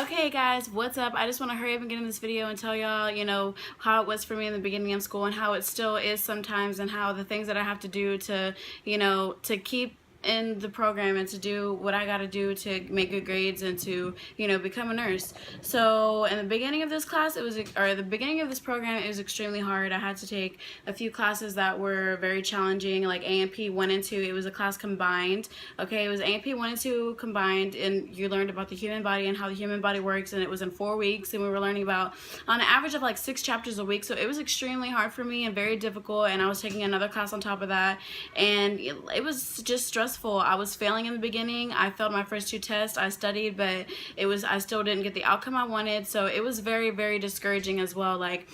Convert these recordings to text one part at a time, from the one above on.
Okay guys, what's up? I just want to hurry up and get in this video and tell y'all, how it was for me in the beginning of school and how it still is sometimes, and how the things that I have to do to, to keep in the program and to do what I gotta do to make good grades and to, become a nurse. So in the beginning of this class, the beginning of this program, it was extremely hard. I had to take a few classes that were very challenging, like A&P 1 and 2. It was a class combined. Okay, it was A&P 1 and 2 combined, and you learned about the human body and how the human body works, and it was in 4 weeks, and we were learning about on an average of like 6 chapters a week. So it was extremely hard for me and very difficult, and I was taking another class on top of that, and it was just stressful. I was failing in the beginning. I failed my first 2 tests. I studied, but I still didn't get the outcome I wanted. So it was very, very discouraging as well. Like,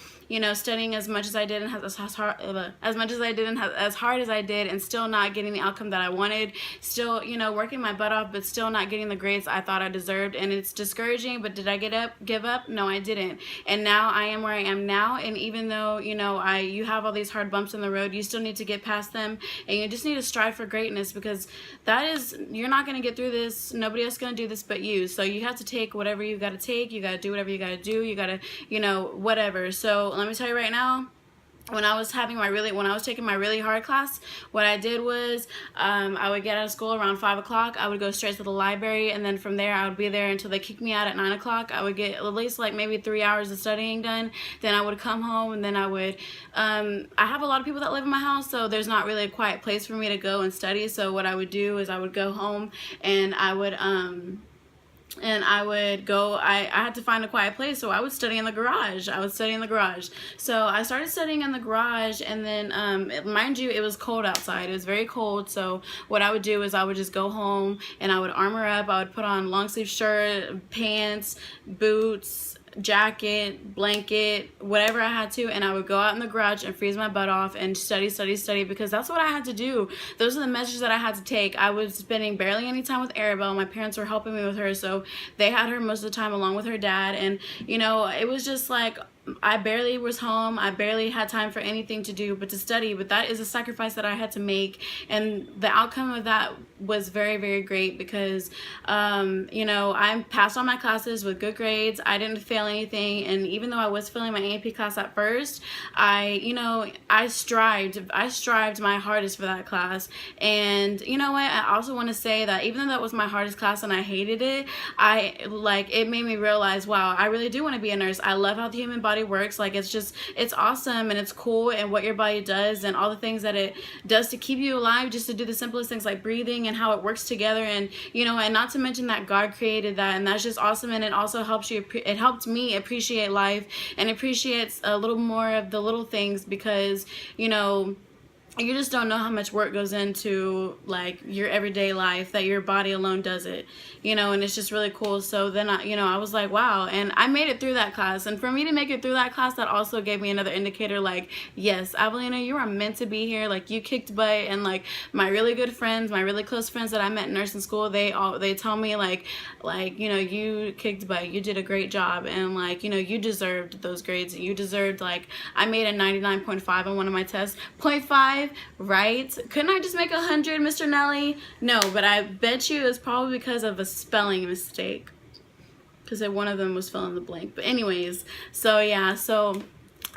studying as much as I did and as hard as I did, and still not getting the outcome that I wanted. Still, working my butt off, but still not getting the grades I thought I deserved. And it's discouraging. But did I give up? No, I didn't. And now I am where I am now. And even though you have all these hard bumps in the road, you still need to get past them, and you just need to strive for greatness, because you're not going to get through this. Nobody else is going to do this but you. So you have to take whatever you got to take. You got to do whatever you got to do. You got to, whatever. So let me tell you right now, when I was taking my really hard class, what I did was I would get out of school around 5 o'clock. I would go straight to the library, and then from there I would be there until they kicked me out at 9 o'clock. I would get at least like maybe 3 hours of studying done. Then I would come home, and then I would I have a lot of people that live in my house, so there's not really a quiet place for me to go and study. So what I would do is I would go home, and I would go, I had to find a quiet place, so I would study in the garage. So I started studying in the garage, and then, mind you, it was cold outside. It was very cold, so what I would do is I would just go home, and I would armor up. I would put on long sleeve shirt, pants, boots, jacket, blanket, whatever I had to, and I would go out in the garage and freeze my butt off and study, because that's what I had to do. Those are the measures that I had to take. I was spending barely any time with Arabelle. My parents were helping me with her, so they had her most of the time along with her dad, and it was just like I barely was home. I barely had time for anything to do but to study. But that is a sacrifice that I had to make, and the outcome of that was very, very great, because I passed all my classes with good grades. I didn't fail anything, and even though I was failing my AP class at first, I strived my hardest for that class. And you know what, I also want to say that even though that was my hardest class and I hated it, it made me realize, wow, I really do want to be a nurse. I love how the human body works. Like, it's awesome, and it's cool, and what your body does, and all the things that it does to keep you alive, just to do the simplest things like breathing, and how it works together, and and not to mention that God created that, and that's just awesome. And it also helped me appreciate life and appreciate a little more of the little things, because you just don't know how much work goes into like your everyday life, that your body alone does it, and it's just really cool. So then I was like, wow, and I made it through that class. And for me to make it through that class, that also gave me another indicator, like, yes, Avelina, you are meant to be here. Like, you kicked butt. And like my really good friends, my really close friends that I met in nursing school, they tell me like you kicked butt, you did a great job, and like you deserved those grades. You deserved, like, I made a 99.5 on one of my tests. 0.5, right? Couldn't I just make 100, Mr. Nelly? No, but I bet you it's probably because of a spelling mistake, because one of them was fill in the blank. But anyways, so yeah, so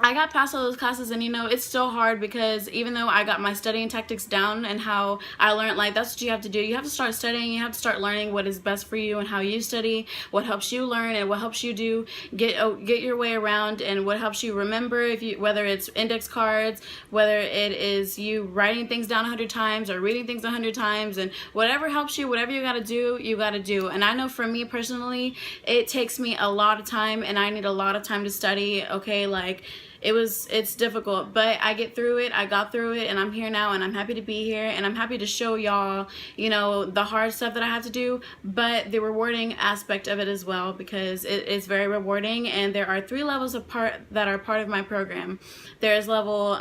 I got past all those classes, and it's still hard, because even though I got my studying tactics down and how I learned, like, that's what you have to do. You have to start studying. You have to start learning what is best for you and how you study, what helps you learn, and what helps you get your way around, and what helps you remember, whether it's index cards, whether it is you writing things down 100 times or reading things 100 times, and whatever helps you, whatever you got to do, you got to do. And I know for me personally, it takes me a lot of time, and I need a lot of time to study. Okay, like, it's difficult, but I get through it. I got through it, and I'm here now, and I'm happy to be here, and I'm happy to show y'all, the hard stuff that I have to do, but the rewarding aspect of it as well, because it's very rewarding. And there are 3 levels that are part of my program. There's level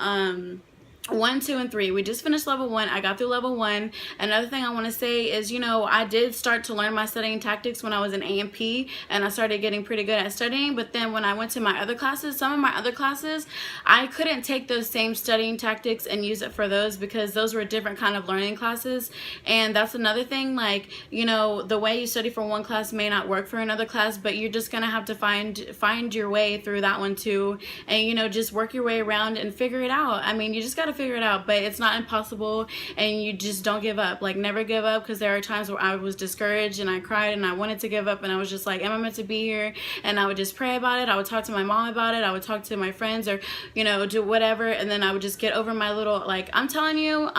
1, 2, and 3. We just finished level 1. I got through level 1. Another thing I want to say is, you know, I did start to learn my studying tactics when I was in A&P, and I started getting pretty good at studying. But then when I went to my other classes, some of my other classes, I couldn't take those same studying tactics and use it for those, because those were different kind of learning classes. And that's another thing, like, you know, the way you study for one class may not work for another class, but you're just gonna have to find your way through that one too, and, you know, just work your way around and figure it out. I mean, you just gotta figure it out, but it's not impossible, and you just don't give up. Like, never give up, because there are times where I was discouraged and I cried and I wanted to give up, and I was just like, am I meant to be here? And I would just pray about it. I would talk to my mom about it. I would talk to my friends, or, you know, do whatever, and then I would just get over my little, like, I'm telling you,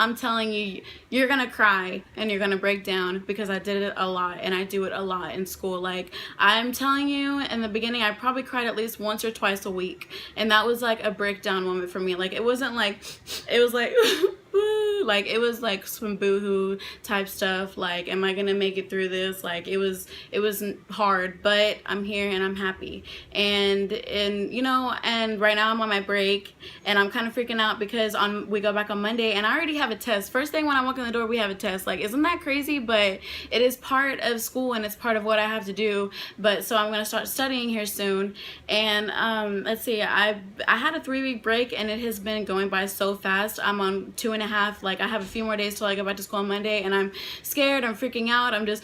you're gonna cry and you're gonna break down, because I did it a lot, and I do it a lot in school. Like, I'm telling you, in the beginning I probably cried at least once or twice a week, and that was like a breakdown moment for me. Like, it wasn't like, it was like like, it was like some boohoo type stuff, like, am I gonna make it through this? Like, it was hard, but I'm here and I'm happy. And you know, and right now I'm on my break, and I'm kind of freaking out because we go back on Monday, and I already have a test. First thing when I walk in the door, we have a test. Like, isn't that crazy? But it is part of school, and it's part of what I have to do. But so I'm gonna start studying here soon. And let's see, I had a 3-week break, and it has been going by so fast. I'm on 2.5. Like, I have a few more days till I go back to school on Monday, and I'm scared, I'm freaking out, I'm just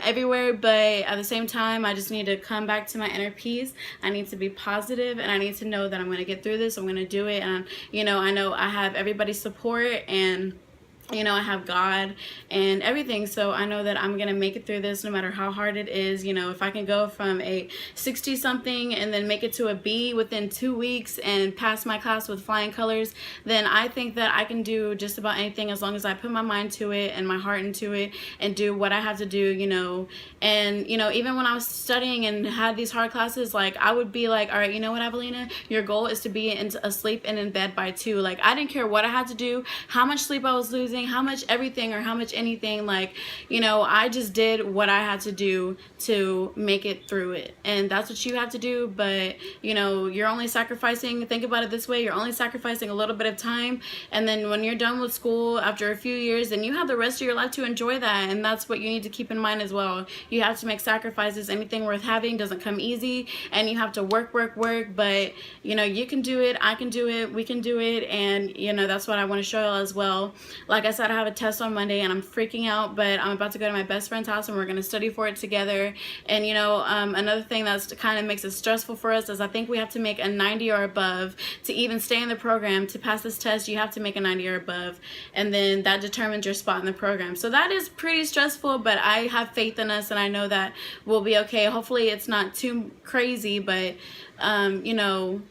everywhere. But at the same time, I just need to come back to my inner peace. I need to be positive, and I need to know that I'm going to get through this. I'm going to do it. And, you know, I know I have everybody's support, and, you know, I have God and everything, so I know that I'm gonna make it through this no matter how hard it is. You know, if I can go from a 60 something and then make it to a B within 2 weeks and pass my class with flying colors, then I think that I can do just about anything, as long as I put my mind to it and my heart into it and do what I have to do, you know. And, you know, even when I was studying and had these hard classes, like, I would be like, all right, you know what, Evelina, your goal is to be asleep and in bed by 2. Like, I didn't care what I had to do, how much sleep I was losing, how much everything, or how much anything. Like, you know, I just did what I had to do to make it through it, and that's what you have to do. But, you know, you're only sacrificing, think about it this way, you're only sacrificing a little bit of time, and then when you're done with school after a few years, then you have the rest of your life to enjoy that. And that's what you need to keep in mind as well. You have to make sacrifices. Anything worth having doesn't come easy, and you have to work. But, you know, you can do it, I can do it, we can do it. And, you know, that's what I want to show y'all as well. Like I said, I have a test on Monday, and I'm freaking out, but I'm about to go to my best friend's house, and we're going to study for it together. And, you know, another thing that's kind of makes it stressful for us is I think we have to make a 90 or above to even stay in the program. To pass this test, you have to make a 90 or above, and then that determines your spot in the program. So that is pretty stressful, but I have faith in us, and I know that we'll be okay. Hopefully it's not too crazy, but you know,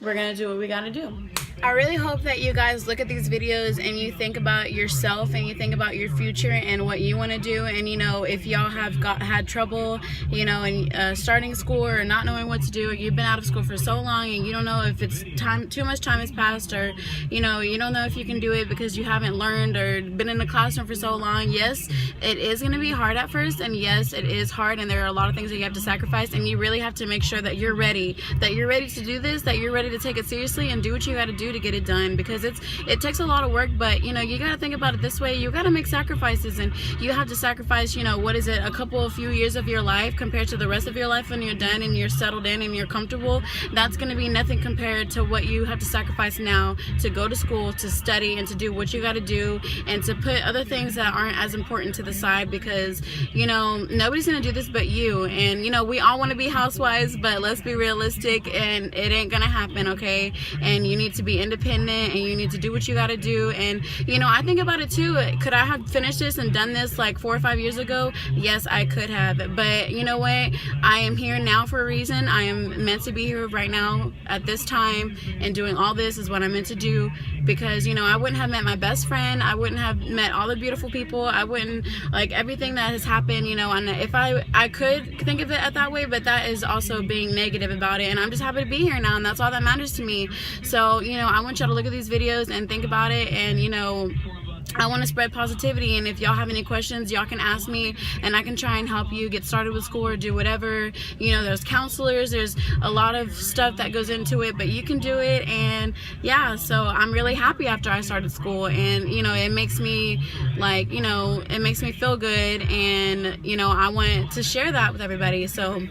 we're gonna do what we gotta do. I really hope that you guys look at these videos and you think about yourself, and you think about your future and what you want to do. And, you know, if y'all have had trouble, you know, in starting school or not knowing what to do, or you've been out of school for so long and you don't know if it's too much time has passed, or, you know, you don't know if you can do it because you haven't learned or been in the classroom for so long. Yes, it is going to be hard at first, and yes, it is hard, and there are a lot of things that you have to sacrifice, and you really have to make sure that you're ready to do this, that you're ready to take it seriously and do what you got to do to get it done, because it takes a lot of work. But, you know, you got to think about it this way: you got to make sacrifices, and you have to sacrifice, you know, what is it, a few years of your life compared to the rest of your life when you're done and you're settled in and you're comfortable. That's going to be nothing compared to what you have to sacrifice now to go to school, to study, and to do what you got to do, and to put other things that aren't as important to the side, because, you know, nobody's going to do this but you. And, you know, we all want to be housewives, but let's be realistic, and it ain't going to happen, okay? And you need to be independent, and you need to do what you got to do. And, you know, I think about it too. Could I have finished this and done this like 4 or 5 years ago? Yes, I could have. But you know what? I am here now for a reason. I am meant to be here right now at this time, and doing all this is what I'm meant to do, because, you know, I wouldn't have met my best friend. I wouldn't have met all the beautiful people. I wouldn't, like, everything that has happened, you know. And if I could think of it that way, but that is also being negative about it. And I'm just happy to be here now, and that's all that matters to me. So, you know, I want y'all to look at these videos and think about it, and, you know, I want to spread positivity, and if y'all have any questions, y'all can ask me, and I can try and help you get started with school or do whatever. You know, there's counselors, there's a lot of stuff that goes into it, but you can do it. And yeah, so I'm really happy after I started school, and you know, it makes me like, you know, it makes me feel good, and you know, I want to share that with everybody. So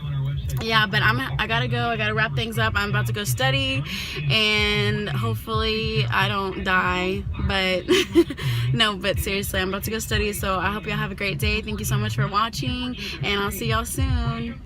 yeah, but I gotta go. I gotta wrap things up. I'm about to go study, and hopefully I don't die. But no, but seriously, I'm about to go study. So I hope y'all have a great day. Thank you so much for watching, and I'll see y'all soon.